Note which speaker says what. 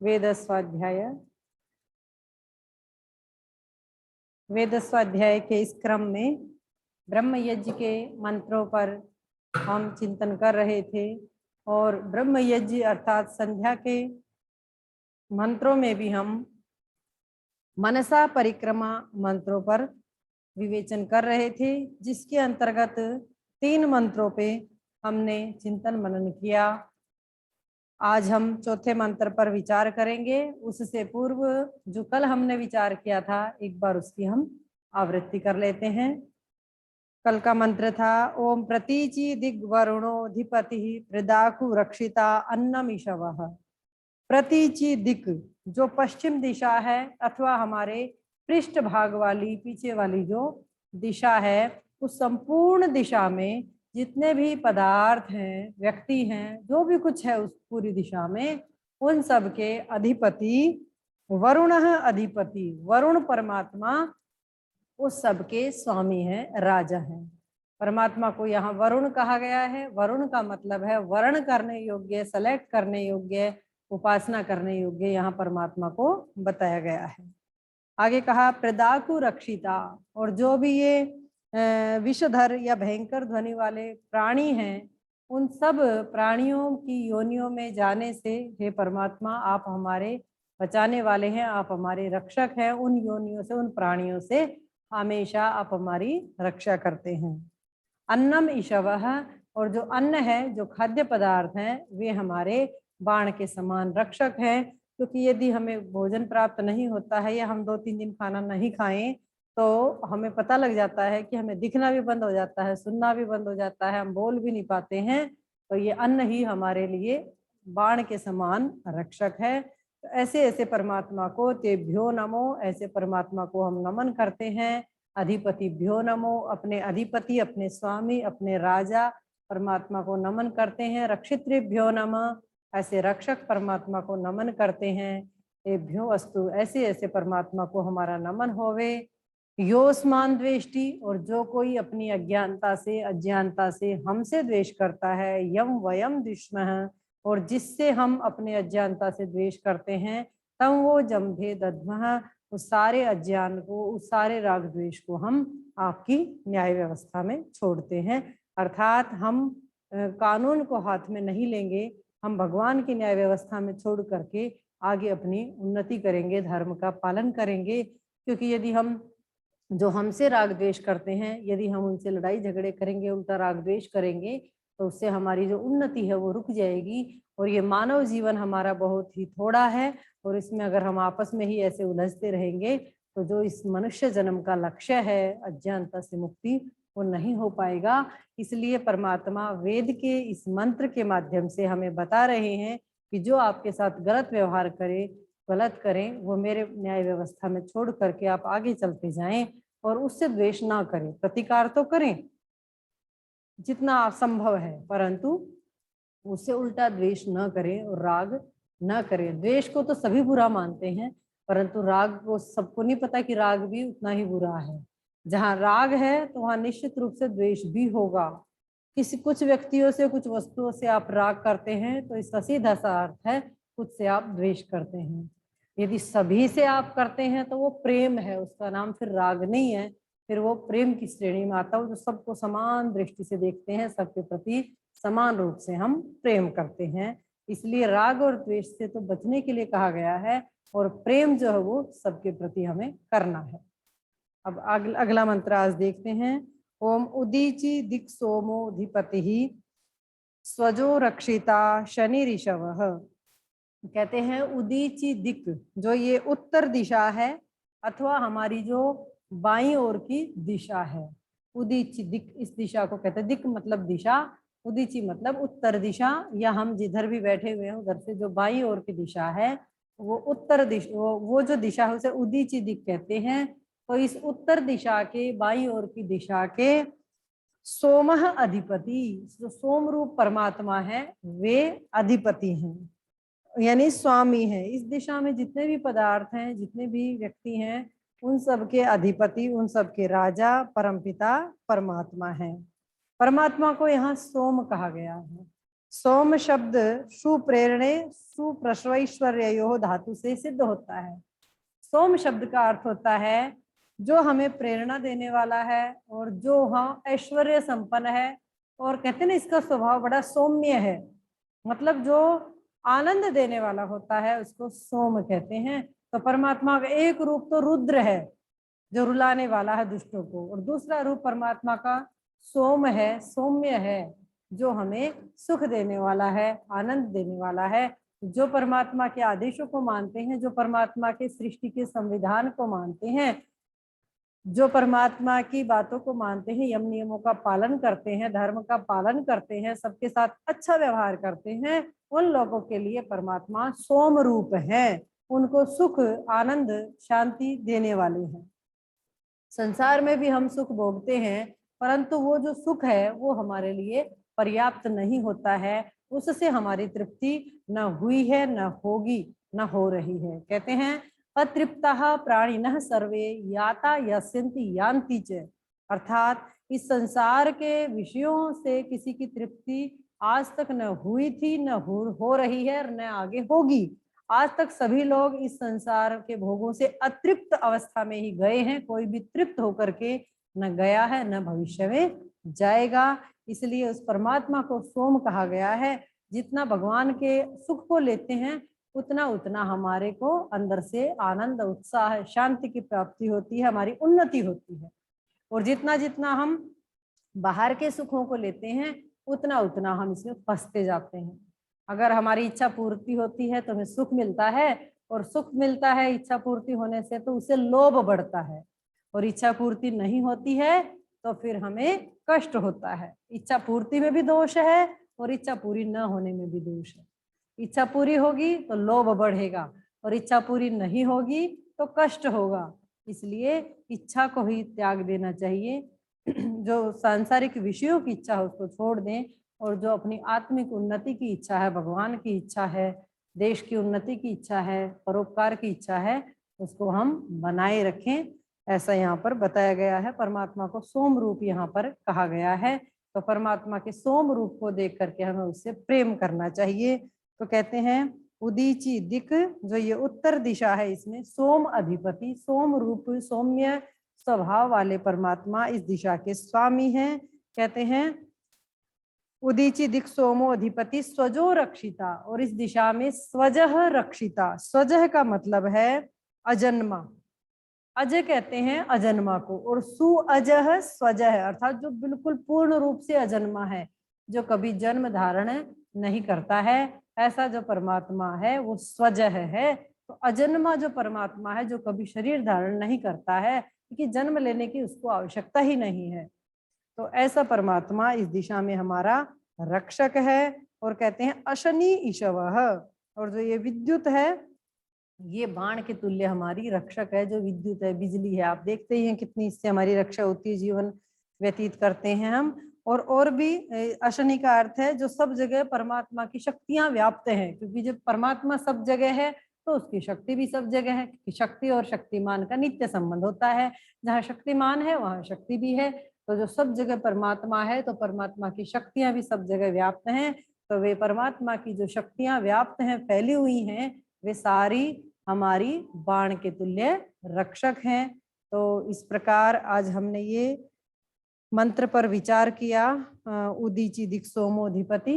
Speaker 1: वेद स्वाध्याय। वेद स्वाध्याय के इस क्रम में ब्रह्म यज्ञ के मंत्रों पर हम चिंतन कर रहे थे और ब्रह्म यज्ञ अर्थात संध्या के मंत्रों में भी हम मनसा परिक्रमा मंत्रों पर विवेचन कर रहे थे, जिसके अंतर्गत 3 मंत्रों पे हमने चिंतन मनन किया। आज हम चौथे मंत्र पर विचार करेंगे। उससे पूर्व जो कल हमने विचार किया था, एक बार उसकी हम आवृत्ति कर लेते हैं। कल का मंत्र था ओम प्रतीचि दिग्वरुणोधिपति प्रदाकु रक्षिता अन्नमिषवः। प्रतीचि दिक जो पश्चिम दिशा है अथवा हमारे पृष्ठ भाग वाली पीछे वाली जो दिशा है, उस संपूर्ण दिशा में जितने भी पदार्थ हैं, व्यक्ति हैं, जो भी कुछ है उस पूरी दिशा में, उन सब के अधिपति वरुण अधिपति, वरुण परमात्मा उस सब के स्वामी हैं, राजा हैं। परमात्मा को यहाँ वरुण कहा गया है। वरुण का मतलब है वर्ण करने योग्य, सेलेक्ट करने योग्य, उपासना करने योग्य, यहाँ परमात्मा को बताया गया है। आगे कहा प्रदाकु रक्षिता, और जो भी ये विषधर या भयंकर ध्वनि वाले प्राणी हैं, उन सब प्राणियों की योनियों में जाने से हे परमात्मा आप हमारे बचाने वाले हैं, आप हमारे रक्षक हैं। उन योनियों से, उन प्राणियों से हमेशा आप हमारी रक्षा करते हैं। अन्नम ईशवः, और जो अन्न है, जो खाद्य पदार्थ हैं, वे हमारे बाण के समान रक्षक हैं। क्योंकि यदि हमें भोजन प्राप्त नहीं होता है या हम 2-3 दिन खाना नहीं खाएं तो हमें पता लग जाता है कि हमें दिखना भी बंद हो जाता है, सुनना भी बंद हो जाता है, हम बोल भी नहीं पाते हैं। तो ये अन्न ही हमारे लिए बाण के समान रक्षक है। तो ऐसे ऐसे परमात्मा को तेभ्यो नमो, ऐसे परमात्मा को हम नमन करते हैं। अधिपतिभ्यो नमो, अपने अधिपति, अपने स्वामी, अपने राजा परमात्मा को नमन करते हैं। रक्षितृभ्यो नमः, ऐसे रक्षक परमात्मा को नमन करते हैं। तेभ्यो अस्तु, ऐसे ऐसे परमात्मा को हमारा नमन होवे। योस्मान द्वेष्टि, और जो कोई अपनी अज्ञानता से, अज्ञानता से हमसे द्वेष करता है, यम वयम द्विष्मः, और जिससे हम अपने अज्ञानता से द्वेष करते हैं, तम वो जम्भे दद्मः, उस सारे अज्ञान को, उस सारे राग द्वेष को हम आपकी न्याय व्यवस्था में छोड़ते हैं। अर्थात हम कानून को हाथ में नहीं लेंगे, हम भगवान की न्याय व्यवस्था में छोड़ करके आगे अपनी उन्नति करेंगे, धर्म का पालन करेंगे। क्योंकि यदि हम जो हमसे राग द्वेष करते हैं, यदि हम उनसे लड़ाई झगड़े करेंगे, उल्टा राग द्वेष करेंगे, तो उससे हमारी जो उन्नति है वो रुक जाएगी। और ये मानव जीवन हमारा बहुत ही थोड़ा है, और इसमें अगर हम आपस में ही ऐसे उलझते रहेंगे तो जो इस मनुष्य जन्म का लक्ष्य है, अज्ञानता से मुक्ति, वो नहीं हो पाएगा। इसलिए परमात्मा वेद के इस मंत्र के माध्यम से हमें बता रहे हैं कि जो आपके साथ गलत व्यवहार करे, गलत करें, वो मेरे न्याय व्यवस्था में छोड़ करके आप आगे चलते जाएं और उससे द्वेष ना करें। प्रतिकार तो करें जितना संभव है, परंतु उससे उल्टा द्वेष न करें और राग न करें। द्वेष को तो सभी बुरा मानते हैं, परंतु राग को सबको नहीं पता कि राग भी उतना ही बुरा है। जहाँ राग है तो वहाँ निश्चित रूप से द्वेष भी होगा। किसी कुछ व्यक्तियों से, कुछ वस्तुओं से आप राग करते हैं तो इसका सीधा सा अर्थ है कुछ से आप द्वेष करते हैं। यदि सभी से आप करते हैं तो वो प्रेम है, उसका नाम फिर राग नहीं है, फिर वो प्रेम की श्रेणी में आता है, जो सबको समान दृष्टि से देखते हैं, सबके प्रति समान रूप से हम प्रेम करते हैं। इसलिए राग और द्वेष से तो बचने के लिए कहा गया है, और प्रेम जो है वो सबके प्रति हमें करना है। अब अगला मंत्र आज देखते हैं। ओम उदीची दिक् सोमोधिपति स्वजो रक्षिता शनि ऋषवः। कहते हैं उदीची दिक, जो ये उत्तर दिशा है अथवा हमारी जो बाईं ओर की दिशा है, उदीची दिक, इस दिशा को कहते हैं। दिक मतलब दिशा, उदीची मतलब उत्तर दिशा, या हम जिधर भी बैठे हुए हैं उधर से जो बाईं ओर की दिशा है वो उत्तर दिशा, वो जो दिशा है उसे उदीची दिक कहते हैं। तो इस उत्तर दिशा के बाईं ओर की दिशा के सोमः अधिपति, जो सोम रूप परमात्मा है, वे अधिपति हैं, यानी स्वामी है। इस दिशा में जितने भी पदार्थ हैं, जितने भी व्यक्ति हैं, उन सब के अधिपति, उन सब के राजा परमपिता परमात्मा है। परमात्मा को यहाँ सोम कहा गया है। सोम शब्द सुप्रेरणे सुप्रश्वैश्वर्यो धातु से सिद्ध होता है। सोम शब्द का अर्थ होता है जो हमें प्रेरणा देने वाला है और जो हम ऐश्वर्य संपन्न है, और कहते हैं ना इसका स्वभाव बड़ा सौम्य है, मतलब जो आनंद देने वाला होता है उसको सोम कहते हैं। तो परमात्मा का एक रूप तो रुद्र है जो रुलाने वाला है दुष्टों को, और दूसरा रूप परमात्मा का सोम है, सौम्य है, जो हमें सुख देने वाला है, आनंद देने वाला है। जो परमात्मा के आदेशों को मानते हैं, जो परमात्मा के सृष्टि के संविधान को मानते हैं, जो परमात्मा की बातों को मानते हैं, यम नियमों का पालन करते हैं, धर्म का पालन करते हैं, सबके साथ अच्छा व्यवहार करते हैं, उन लोगों के लिए परमात्मा सोम रूप है। उनको सुख, आनंद, शांति देने वाले हैं। संसार में भी हम सुख भोगते हैं, परंतु वो जो सुख है वो हमारे लिए पर्याप्त नहीं होता है, उससे हमारी तृप्ति न हुई है, न होगी, न हो रही है। कहते हैं अतृप्तः प्राणिनः सर्वे याता यस्यन्ति यान्ति च, अर्थात इस संसार के विषयों से किसी की तृप्ति आज तक न हुई थी, न हो रही है, और न आगे होगी। आज तक सभी लोग इस संसार के भोगों से अतृप्त अवस्था में ही गए हैं, कोई भी तृप्त होकर के न गया है, न भविष्य में जाएगा। इसलिए उस परमात्मा को सोम कहा गया है। जितना भगवान के सुख को लेते हैं उतना उतना हमारे को अंदर से आनंद, उत्साह, शांति की प्राप्ति होती है, हमारी उन्नति होती है। और जितना जितना हम बाहर के सुखों को लेते हैं उतना उतना हम इसमें फंसते जाते हैं। अगर हमारी इच्छा पूर्ति होती है तो हमें सुख मिलता है, और सुख मिलता है इच्छा पूर्ति होने से तो उसे लोभ बढ़ता है, और इच्छा पूर्ति नहीं होती है तो फिर हमें कष्ट होता है। इच्छा पूर्ति में भी दोष है और इच्छा पूरी न होने में भी दोष है। इच्छा पूरी होगी तो लोभ बढ़ेगा, और इच्छा पूरी नहीं होगी तो कष्ट होगा। इसलिए इच्छा को ही त्याग देना चाहिए। जो सांसारिक विषयों की इच्छा है उसको छोड़ दें, और जो अपनी आत्मिक उन्नति की इच्छा है, भगवान की इच्छा है, देश की उन्नति की इच्छा है, परोपकार की इच्छा है, उसको हम बनाए रखें। ऐसा यहाँ पर बताया गया है। परमात्मा को सोम रूप यहाँ पर कहा गया है। तो परमात्मा के सोम रूप को देख करके हमें उससे प्रेम करना चाहिए। तो कहते हैं उदीची दिक, जो ये उत्तर दिशा है, इसमें सोम अधिपति, सोम रूप, सौम्य स्वभाव वाले परमात्मा इस दिशा के स्वामी हैं। कहते हैं उदीची दिक सोमो अधिपति स्वजो रक्षिता, और इस दिशा में स्वजह रक्षिता। स्वजह का मतलब है अजन्मा, अजय कहते हैं अजन्मा को, और सु अजह स्वजह, अर्थात जो बिल्कुल पूर्ण रूप से अजन्मा है, जो कभी जन्म धारण नहीं करता है, ऐसा जो परमात्मा है वो स्वजह है। तो अजन्मा जो परमात्मा है, जो कभी शरीर धारण नहीं करता है, क्योंकि जन्म लेने की उसको आवश्यकता ही नहीं है, तो ऐसा परमात्मा इस दिशा में हमारा रक्षक है। और कहते हैं अशनि ईशवः, और जो ये विद्युत है ये बाण के तुल्य हमारी रक्षक है। जो विद्युत है, बिजली है, आप देखते ही हैं कितनी इससे हमारी रक्षा होती है, जीवन व्यतीत करते हैं हम। और भी अशनि का अर्थ है जो सब जगह परमात्मा की शक्तियां व्याप्त हैं, क्योंकि जब परमात्मा सब जगह है तो उसकी शक्ति भी सब जगह है, क्योंकि शक्ति और शक्तिमान का नित्य संबंध होता है। जहाँ शक्तिमान है वहाँ शक्ति भी है। तो जो सब जगह परमात्मा है तो परमात्मा की शक्तियां भी सब जगह व्याप्त हैं। तो वे परमात्मा की जो शक्तियां व्याप्त हैं, फैली हुई हैं, वे सारी हमारी बाण के तुल्य रक्षक हैं। तो इस प्रकार आज हमने ये मंत्र पर विचार किया, उदीची दिक् सोमोधिपति।